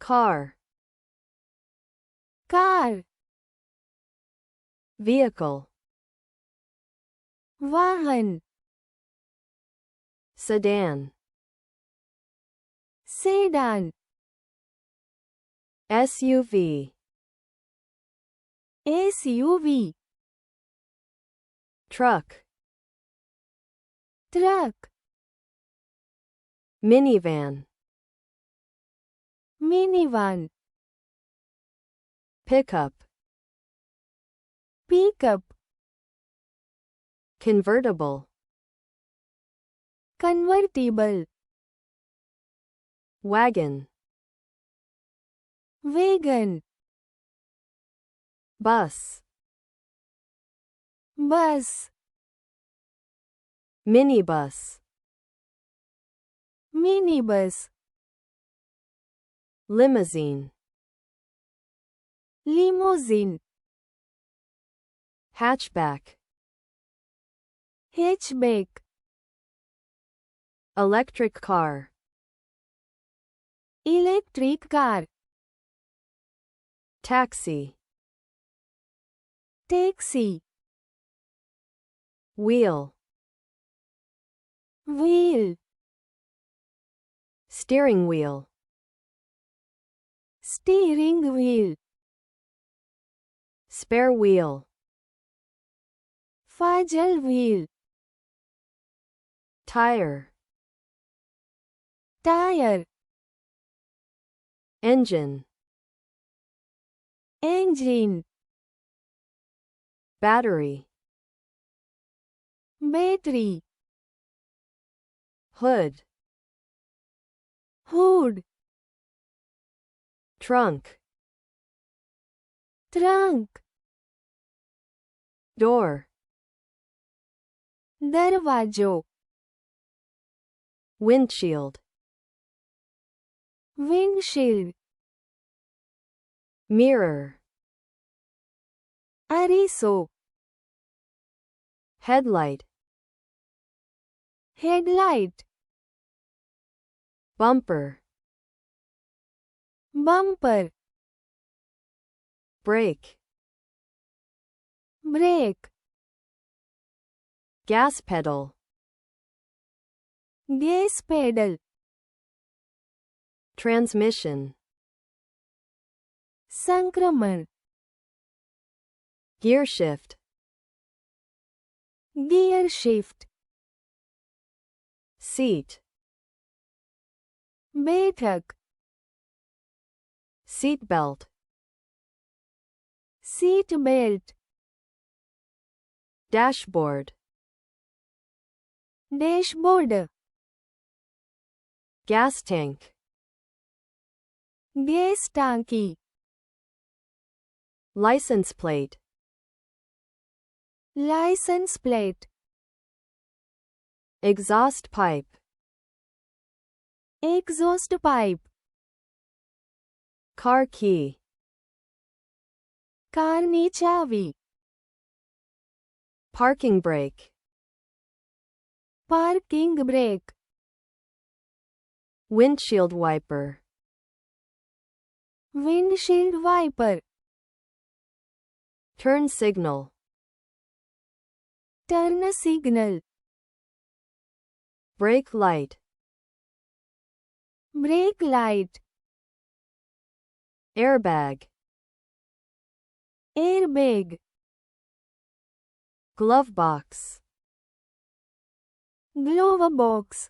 car, car, vehicle, वाहन, sedan, sedan, SUV, SUV, truck, truck, minivan, minivan, pickup, pickup, convertible, convertible, wagon, wagon, bus, bus, minibus, minibus, limousine, limousine, hatchback, hatchback, electric car, electric car, taxi, taxi, wheel, wheel, steering wheel, steering wheel, spare wheel, फाजल wheel, tire, tyre, engine, engine, battery, battery, hood, hood, trunk, trunk, door, दरवाजों, windshield, windshield, mirror, अरीसो, headlight, headlight, bumper, bumper, brake, brake, gas pedal, gas pedal, transmission, संक्रमण, gear shift, gear shift, seat, बैठक, seat belt, seat belt, dashboard, dashboard, gas tank, gas टांकी, license plate, license plate, exhaust pipe, exhaust pipe, car key, कारनी चावी, parking brake, parking brake, windshield wiper, windshield wiper, turn signal, turn signal, brake light, brake light, airbag, airbag, glove box, glove box,